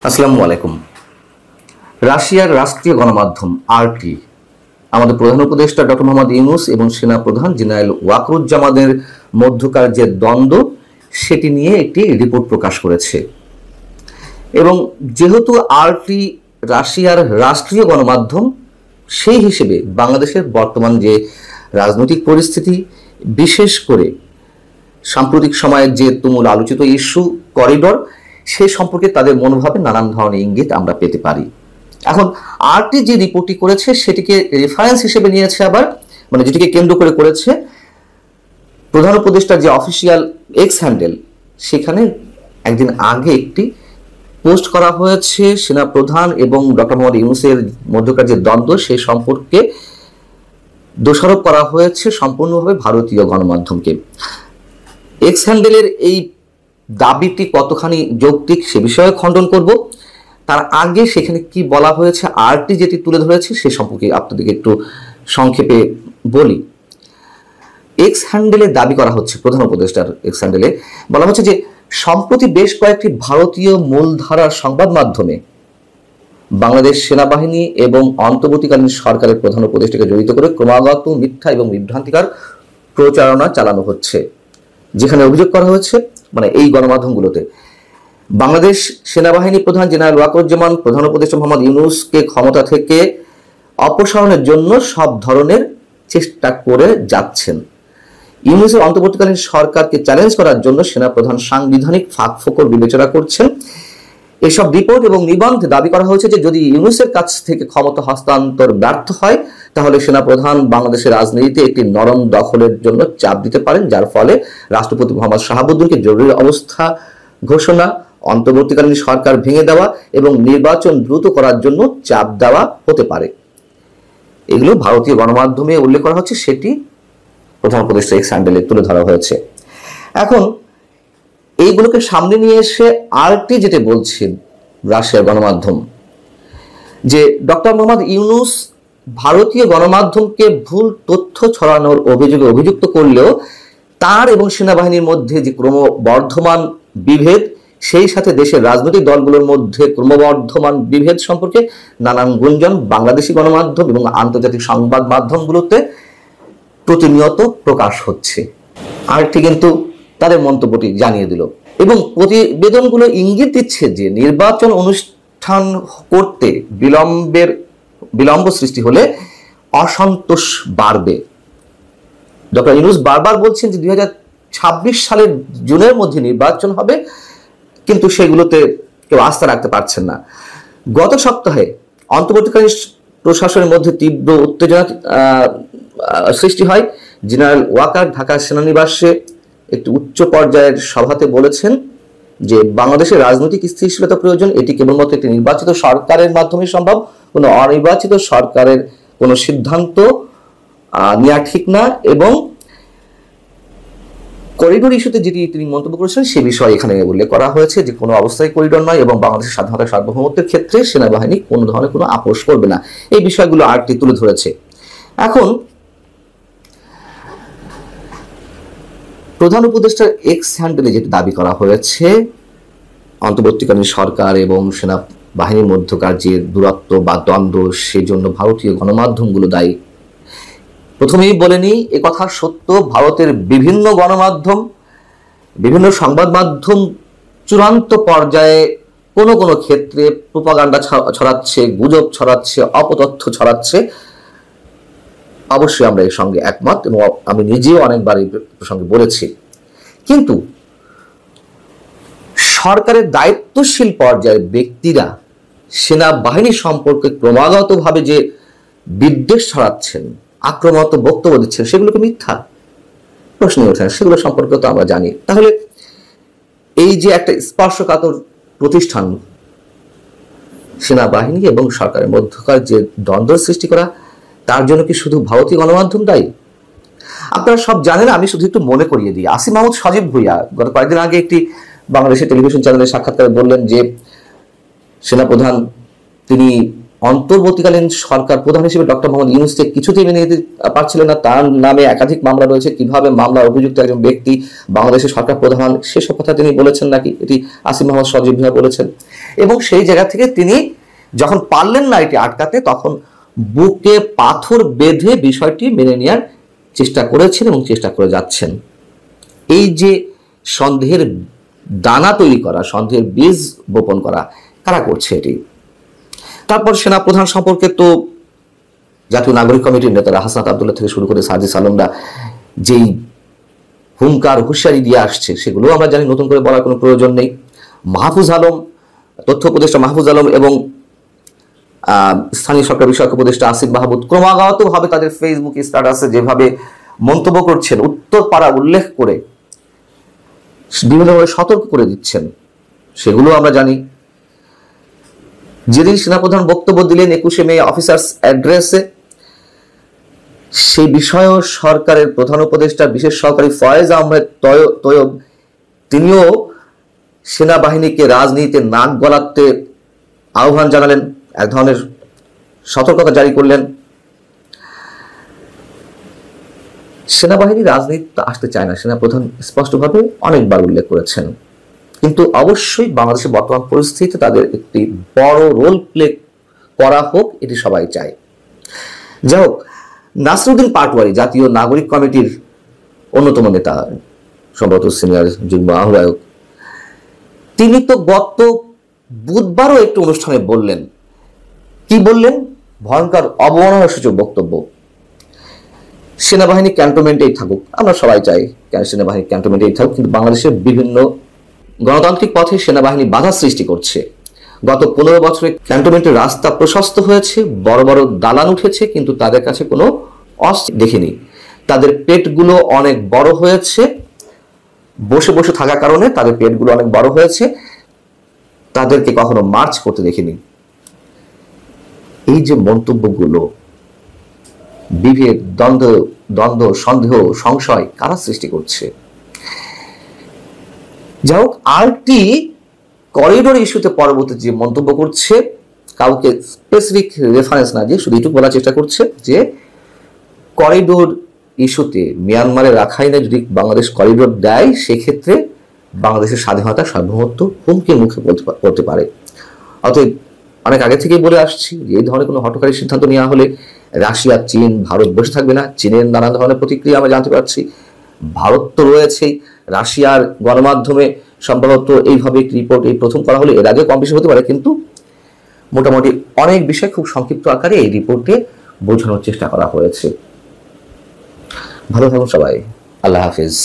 আসসালামু আলাইকুম। রাশিয়ার রাষ্ট্রীয় গণমাধ্যম আরটি আমাদের প্রধান উপদেষ্টা ডক্টর মোহাম্মদ ইউনূস এবং সেনা প্রধান জেনারেল ওয়াকরুজ্জামানের মধ্যকার যে দ্বন্দ্ব সেটি নিয়ে একটি রিপোর্ট প্রকাশ করেছে। এবং যেহেতু আরটি রাশিয়ার রাষ্ট্রীয় গণমাধ্যম, সেই হিসেবে বাংলাদেশের বর্তমান যে রাজনৈতিক পরিস্থিতি, বিশেষ করে সাম্প্রতিক সময়ের যে তুমুল আলোচিত ইস্যু করিডর, সে সম্পর্কে তাদের মনোভাবে নানান ধরনের ইঙ্গিত আমরা পেতে পারি। এখন আরটি যে রিপোর্টটি করেছে সেটিকে রেফারেন্স হিসেবে নিয়েছে, আবার যেটিকে কেন্দ্র করে করেছে প্রধান উপদেষ্টার যে অফিসিয়াল এক্স হ্যান্ডেল, সেখানে একদিন আগে একটি পোস্ট করা হয়েছে সেনা প্রধান এবং ডক্টর মোহাম্মদ ইউনূসের মধ্যকার যে দ্বন্দ্ব, সেই সম্পর্কে দোষারোপ করা হয়েছে সম্পূর্ণভাবে ভারতীয় গণমাধ্যমকে। এক্স হ্যান্ডেলের এই দাবিটি কতখানি যৌক্তিক সে বিষয়ে খণ্ডন করব। তার আগে সেখানে কি বলা হয়েছে, আরটি যেটি তুলে ধরেছে সে সম্পর্কে আপনাদেরকে একটু সংক্ষেপে বলি। এক্স হ্যান্ডেলে দাবি করা হচ্ছে, প্রধান উপদেষ্টার এক্স হ্যান্ডেলে বলা হচ্ছে যে সম্প্রতি বেশ কয়েকটি ভারতীয় মূলধারার সংবাদ মাধ্যমে বাংলাদেশ সেনাবাহিনী এবং অন্তর্বর্তীকালীন সরকারের প্রধান উপদেষ্টাকে জড়িত করে ক্রমাগত মিথ্যা এবং বিভ্রান্তিকর প্রচারণা চালানো হচ্ছে, যেখানে অভিযোগ করা হয়েছে এই গণমাধ্যমগুলোতে বাংলাদেশ সেনাবাহিনী প্রধান জেনারেল ওয়াকরুজ্জামান প্রধান উপদেষ্টা মোহাম্মদ ইউনূসকে ক্ষমতা থেকে অপসারণের জন্য সব ধরনের চেষ্টা করে যাচ্ছেন। ইউনূসের অন্তর্বর্তীকালীন সরকারকে চ্যালেঞ্জ করার জন্য সেনাপ্রধান সাংবিধানিক ফাঁকফোকর বিবেচনা করছেন। এসব রিপোর্ট এবং নিবন্ধে দাবি করা হয়েছে যে যদি ইউনূসের কাছ থেকে ক্ষমতা হস্তান্তর ব্যর্থ হয়, তাহলে সেনাপ্রধান বাংলাদেশের রাজনীতিতে একটি নরম দখলের জন্য চাপ দিতে পারেন, যার ফলে রাষ্ট্রপতি মোহাম্মদ শাহাবুদ্দিনকে জরুরি অবস্থা ঘোষণা, অন্তর্বর্তীকালীন সরকার ভেঙে দেওয়া এবং নির্বাচন দ্রুত করার জন্য চাপ দেওয়া হতে পারে। এগুলো ভারতীয় গণমাধ্যমে উল্লেখ করা হচ্ছে, সেটি প্রধান উপদেষ্টা এক্স হ্যান্ডেলে তুলে ধরা হয়েছে। এখন এইগুলোকে সামনে নিয়ে এসে আরটি যেটা বলছেন রাশিয়ার গণমাধ্যম, যে ডক্টর মোহাম্মদ ইউনূস ভারতীয় গণমাধ্যমকে ভুল তথ্য ছড়ানোর অভিযোগে অভিযুক্ত করলেও তার এবং সেনাবাহিনীর মধ্যে যে ক্রমবর্ধমান বিভেদ, সেই সাথে দেশের রাজনৈতিক দলগুলোর মধ্যে ক্রমবর্ধমান বিভেদ সম্পর্কে নানান গুঞ্জন বাংলাদেশি গণমাধ্যম এবং আন্তর্জাতিক সংবাদ মাধ্যমগুলোতে প্রতিনিয়ত প্রকাশ হচ্ছে। আরটি কিন্তু তাদের মন্তব্যটি জানিয়ে দিল এবং প্রতিবেদনগুলো ইঙ্গিত দিচ্ছে যে নির্বাচন অনুষ্ঠান করতে বিলম্ব সৃষ্টি হলে অসন্তোষ বাড়বে। ডক্টর ইউনূস বারবার বলছেন যে 2026 সালের জুনের মধ্যে নির্বাচন হবে, কিন্তু সেগুলোতে কেউ আস্থা রাখতে পারছেন না। গত সপ্তাহে অন্তর্বর্তীকালীন প্রশাসনের মধ্যে তীব্র উত্তেজনা সৃষ্টি হয়। জেনারেল ওয়াকার ঢাকা সেনানিবাসে একটি উচ্চ পর্যায়ের সভাতে বলেছেন যে বাংলাদেশের রাজনৈতিক স্থিতিশীলতা প্রয়োজন, এটি কেবলমাত্র একটি নির্বাচিত সরকারের মাধ্যমে সম্ভব, কোনো অনির্বাচিত সরকারের কোনো সিদ্ধান্ত নেওয়া ঠিক না। এবং করিডোর ইস্যুতে যেটি তিনি মন্তব্য করেছেন সে বিষয়ে এখানে উল্লেখ করা হয়েছে যে কোনো অবস্থায় করিডোর নয় এবং বাংলাদেশের স্বাধীনতা সার্বভৌমত্বের ক্ষেত্রে সেনাবাহিনী কোনো ধরনের কোনো আপোষ করবে না। এই বিষয়গুলো আরটি তুলে ধরেছে। এখন প্রধান উপদেষ্টার এক্স হ্যান্ডেলে যেটি দাবি করা হয়েছে, অন্তর্বর্তীকালীন সরকার এবং সেনাবাহিনীর মধ্যকার যে দূরত্ব বা দ্বন্দ্ব, সেজন্য ভারতীয় গণমাধ্যমগুলো দায়ী। প্রথমেই বলে নিই, একথা সত্য, ভারতের বিভিন্ন গণমাধ্যম, বিভিন্ন সংবাদ মাধ্যম চূড়ান্ত পর্যায়ে কোনো কোনো ক্ষেত্রে প্রোপাগান্ডা ছড়াচ্ছে, গুজব ছড়াচ্ছে, অপতথ্য ছড়াচ্ছে। অবশ্যই আমরা এর সঙ্গে একমত এবং আমি নিজেও অনেকবার এই প্রসঙ্গে বলেছি। কিন্তু সরকারের দায়িত্বশীল পর্যায়ের ব্যক্তিরা সেনাবাহিনী সম্পর্কে ক্রমাগতভাবে যে বিদ্বেষ ছড়াচ্ছেন, আক্রমণাত্মক বক্তব্য দিচ্ছেন, সেগুলোকে মিথ্যা প্রশ্ন ওঠে, সেগুলো সম্পর্কে তো আমরা জানি। তাহলে এই যে একটা স্পর্শকাতর প্রতিষ্ঠান সেনাবাহিনী এবং সরকারের মধ্যকার যে দ্বন্দ্ব সৃষ্টি করা, তার জন্য কি শুধু ভারতীয় গণমাধ্যম দায়ী? আপনারা সব জানেন, আমি শুধু একটু মনে করিয়ে দিই। আসিফ মাহমুদ সজীব ভুঁইয়া গত কয়েকদিন আগে একটি বাংলাদেশের টেলিভিশন চ্যানেলে সাক্ষাৎকারে বললেন যে সেনাপ্রধান তিনি অন্তর্বর্তীকালীন সরকার প্রধান হিসেবে ডক্টর মোহাম্মদ ইউনূসকে কিছুতেই মেনে নিতে পারছিলেন না, তার নামে একাধিক মামলা রয়েছে, কিভাবে মামলার অভিযুক্ত একজন ব্যক্তি বাংলাদেশের সরকার প্রধান, সেসব কথা তিনি বলেছেন নাকি, এটি আসিফ মাহমুদ সজীব ভুঁইয়া বলেছেন। এবং সেই জায়গা থেকে তিনি যখন পারলেন না এটি আটকাতে, তখন বুকে পাথর বেঁধে বিষয়টি মেনে নেওয়ার চেষ্টা করেছেন এবং চেষ্টা করে যাচ্ছেন। এই যে সন্দেহের দানা তৈরি করা, সন্দেহের বীজ বপন করা, কারা করছে এটি? তারপর সেনাপ্রধান সম্পর্কে তো জাতীয় নাগরিক কমিটির নেতারা হাসনাত আব্দুল্লাহ থেকে শুরু করে সাজিদ আলমরা যেই হুঙ্কার হুঁশিয়ারি দিয়ে আসছে, সেগুলো আমরা জানি, নতুন করে বলার কোনো প্রয়োজন নেই। মাহফুজ আলম, তথ্য উপদেষ্টা মাহফুজ আলম এবং স্থানীয় সরকার বিষয়ক উপদেষ্টা আসিফ মাহমুদ ক্রমাগতভাবে তাদের ফেসবুক স্ট্যাটাসে যেভাবে মন্তব্য করছেন, উত্তরপাড়া উল্লেখ করে বিভিন্নভাবে সতর্ক করে দিচ্ছেন, সেগুলো আমরা জানি। যেদিন সেনাপ্রধান বক্তব্য দিলেন 21শে মে অফিসার্স অ্যাড্রেসে, সেই বিষয়েও সরকারের প্রধান উপদেষ্টা বিশেষ সহকারী ফয়েজ আহমেদ তৈয়ব তিনিও সেনাবাহিনীকে রাজনীতিতে নাক গলাতে আহ্বান জানালেন, এক ধরনের সতর্কতা জারি করলেন। সেনাবাহিনী রাজনীতিতে আসতে চায় না, সেনাপ্রধান স্পষ্টভাবে অনেকবার উল্লেখ করেছেন। কিন্তু অবশ্যই বাংলাদেশের বর্তমান পরিস্থিতিতে তাদের একটি বড় রোল প্লে করা হোক, এটি সবাই চায়। যাই হোক, নাসিরউদ্দিন পাটোয়ারী জাতীয় নাগরিক কমিটির অন্যতম নেতা, সম্ভবত সিনিয়র যুগ্ম আহ্বায়ক, তিনি তো গত বুধবারও একটি অনুষ্ঠানে বললেন, কি বললেন? ভয়ঙ্কর অবমাননাসূচক বক্তব্য। সেনাবাহিনী ক্যান্টনমেন্টেই থাকুক, আমরা সবাই চাই সেনাবাহিনী ক্যান্টনমেন্টেই থাকুক, কিন্তু বাংলাদেশের বিভিন্ন গণতান্ত্রিক পথে সেনাবাহিনী বাধা সৃষ্টি করছে। গত 15 বছরে ক্যান্টনমেন্টের রাস্তা প্রশস্ত হয়েছে, বড় বড় দালান উঠেছে, কিন্তু তাদের কাছে কোনো অস্ত্র দেখিনি। তাদের পেটগুলো অনেক বড় হয়েছে, বসে বসে থাকার কারণে তাদের পেটগুলো অনেক বড় হয়েছে, তাদেরকে কখনো মার্চ করতে দেখিনি। এই যে মন্তব্যগুলো, বিভেদ, দ্বন্দ্ব, সন্দেহ, সংশয় কারা সৃষ্টি করছে? যাই হোক, আরটি করিডোর ইস্যুতে পরবর্তী যে মন্তব্য করছে, কাউকে স্পেসিফিক রেফারেন্স না দিয়ে শুধু এটুকু বলার চেষ্টা করছে যে করিডোর ইস্যুতে মিয়ানমারে রাখাইনে যদি বাংলাদেশ করিডোর দেয়, সেক্ষেত্রে বাংলাদেশের স্বাধীনতা সার্বভৌমত্ব হুমকির মুখে পড়তে পারে। অতএব অনেক আগে থেকেই বলে আসছি যে এই ধরনের কোনো হঠকারী সিদ্ধান্ত নেওয়া হলে রাশিয়া, চীন, ভারত বসে থাকবে না। চীনের নানা ধরনের প্রতিক্রিয়া আমরা জানতে পারছি, ভারত তো রয়েছেই। রাশিয়ার গণমাধ্যমে সম্ভবত এইভাবে রিপোর্ট এই প্রথম করা হলে, এর আগে কম বেশি হতে পারে, কিন্তু মোটামুটি অনেক বিষয় খুব সংক্ষিপ্ত আকারে এই রিপোর্টে বোঝানোর চেষ্টা করা হয়েছে। ভালো থাকুন সবাই, আল্লাহ হাফিজ।